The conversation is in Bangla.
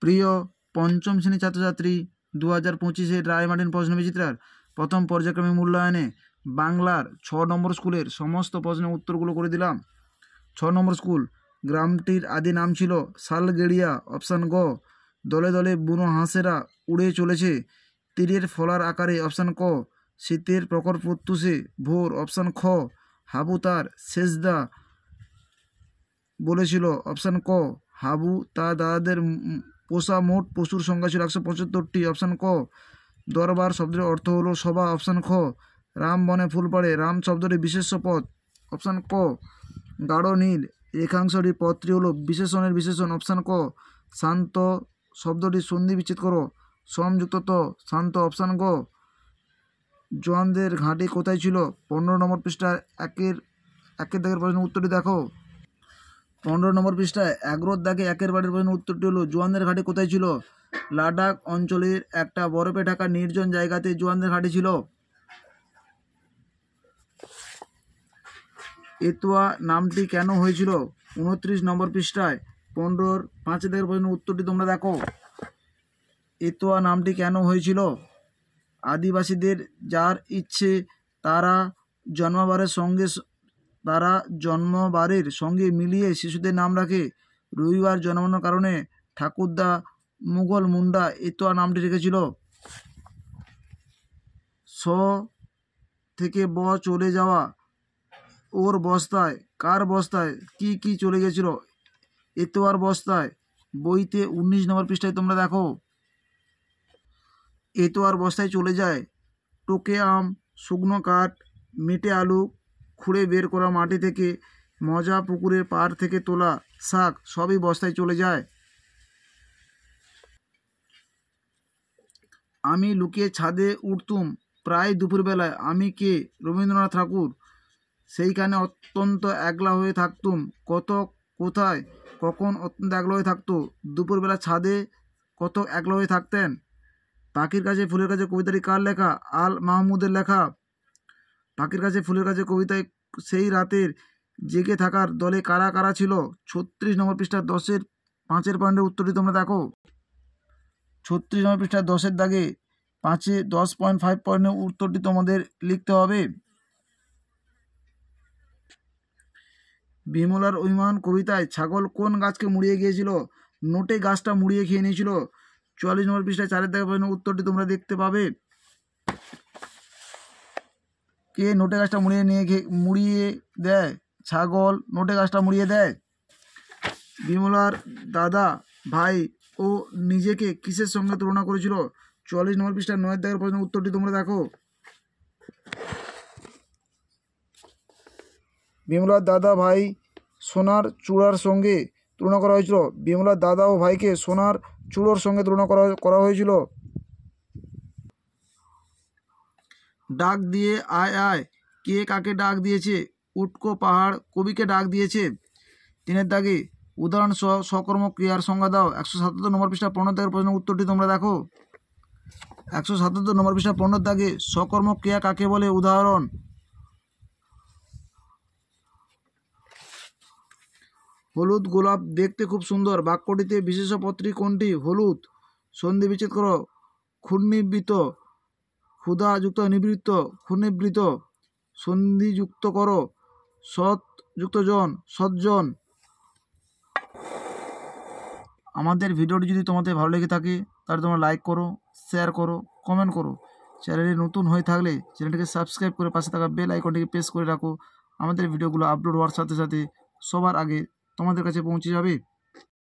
প্রিয় পঞ্চম শ্রেণীর ছাত্রছাত্রী 2025-এর রায়মার্টিন প্রশ্নবিচিত্রার প্রথম পর্যায়ক্রমিক মূল্যায়নে বাংলার 6 নম্বর স্কুলের সমস্ত প্রশ্নের উত্তরগুলো করে দিলাম। 6 নম্বর স্কুল, গ্রামটির আদি নাম ছিল শালগেড়িয়া। অপশান গ, দলে দলে বুনো হাঁসেরা উড়ে চলেছে তীরের ফলার আকারে। অপশান ক, শীতের প্রখর প্রত্যুষে ভোর। অপশান খ, হাবু তার সেজদা বলেছিল। অপশান ক, হাবু তার দাদাদের পোষা মোট পশুর সংখ্যা ছিল 175টি। অপশান ক, দরবার শব্দের অর্থ হলো সভা। অপশান খ, রাম বনে ফুল পড়ে। রাম শব্দটি বিশেষ্য পদ। অপশান ক, গাঢ় নীল রেখাংশটি পদটি হলো বিশেষণের বিশেষণ। অপশান ক, শান্ত শব্দটি সন্ধি বিচ্ছেদ করো। সমযুক্ত ত শান্ত। অপশান গ, জোয়ানদের ঘাঁটি কোথায় ছিল? 15 নম্বর পৃষ্ঠায় একের দাগের প্রশ্নের উত্তরটি দেখো। 15 নম্বর পৃষ্ঠায় এগারোর দাগে একের বাড়ির প্রশ্নের উত্তরটি হলো জোয়ানদের ঘাঁটি কোথায় ছিল? লাদাখ অঞ্চলের একটা বরফে ঢাকা নির্জন জায়গাতে জোয়ানদের ঘাঁটি ছিল। এতোয়া নামটি কেন হয়েছিল? 29 নম্বর পৃষ্ঠায় 15-র 5 দাগের প্রশ্নের উত্তরটি তোমরা দেখো। এতোয়া নামটি কেন হয়েছিল? আদিবাসীদের যার ইচ্ছে তারা জন্মবারের সঙ্গে মিলিয়ে শিশুদের নাম রাখে। রবিবার জন্মানোর কারণে ঠাকুরদা মুঘল মুন্ডা এতোয়া নামটি রেখেছিল। স থেকে ব চলে যাওয়া ওর বস্তায়, কার বস্তায় কি কি চলে গেছিল? এতোয়ার বস্তায়। বইতে 19 নম্বর পৃষ্ঠায় তোমরা দেখো। এতোয়ার বস্তায় চলে যায় টোকে আম, শুকনো কাঠ, মেটে আলু, খুঁড়ে বের করা মাটি থেকে, মজা পুকুরের পাড় থেকে তোলা শাক, সবই বস্তায় চলে যায়। আমি লুকিয়ে ছাদে উঠতুম প্রায় দুপুরবেলায়। আমি কে? রবীন্দ্রনাথ ঠাকুর। সেইখানে অত্যন্ত একলা হয়ে থাকতুম। কোথায় কখন অত্যন্ত একলা হয়ে থাকতো? দুপুরবেলা ছাদে কত একলা হয়ে থাকতেন। পাখির কাছে ফুলের কাছে কবিতাটি কার লেখা? আল মাহমুদের লেখা। পাখির কাছে ফুলের কাছে কবিতায় সেই রাতের জেগে থাকার দলে কারা কারা ছিল? 36 নম্বর পৃষ্ঠা 10-এর 5-এর পয়েন্টের উত্তরটি তোমরা দেখো। 36 নম্বর পৃষ্ঠা 10-এর দাগে 10.5 পয়েন্টের উত্তরটি তোমাদের লিখতে হবে। বিমলার অভিমান কবিতায় ছাগল কোন গাছকে মুড়িয়ে গিয়েছিল? নোটে গাছটা মুড়িয়ে খেয়ে নিয়েছিল। 44 নম্বর পৃষ্ঠায় 4-এর দাগে প্রশ্নের উত্তরটি তোমরা দেখতে পাবে। কে নোটে গাছটা মুড়িয়ে দেয়? ছাগল নোটে গাছটা মুড়িয়ে দেয়। বিমলার দাদা ভাই ও নিজেকে কিসের সঙ্গে তুলনা করেছিল? 44 নম্বর পৃষ্ঠায় 9-এর দাগের প্রশ্নের উত্তরটি তোমরা দেখো। বিমলার দাদা ভাই সোনার চূড়ার সঙ্গে তুলনা করা হয়েছিল। বিমলার দাদা ও ভাইকে সোনার চূড়োর সঙ্গে তুলনা করা হয়েছিল। ডাক দিয়ে আয় আয়, কে কাকে ডাক দিয়েছে? উটকো পাহাড় কবিকে ডাক দিয়েছে। 3-এর দাগে উদাহরণ সহ সকর্ম ক্রিয়ার সংজ্ঞা দাও। 177 নম্বর পৃষ্ঠা 15 দাগের প্রশ্নের উত্তরটি তোমরা দেখো। 177 নম্বর পৃষ্ঠা 15 দাগে সকর্ম ক্রিয়া কাকে বলে? উদাহরণ। হলুদ গোলাপ দেখতে খুব সুন্দর। বাক্যটিতে বিশেষ্য পদটি কোনটি? হলুদ। সন্ধি বিচ্ছেদ করো। ক্ষুণ্ণিবৃত, ক্ষুধা যুক্ত নিবৃত্ত, ক্ষুণ্ণিবৃত। সন্ধি যুক্ত করো। সৎ যুক্ত জন, সজ্জন। আমাদের ভিডিওটি যদি তোমাদের ভালো লেগে থাকে তাহলে তোমরা লাইক করো, শেয়ার করো, কমেন্ট করো। চ্যানেলে নতুন হয়ে থাকলে চ্যানেলটিকে সাবস্ক্রাইব করে পাশে থাকা বেল আইকনটিকে প্রেস করে রাখো। আমাদের ভিডিওগুলো আপলোড হওয়ার সাথে সাথে সবার আগে তোমাদের কাছে পৌঁছে যাবে।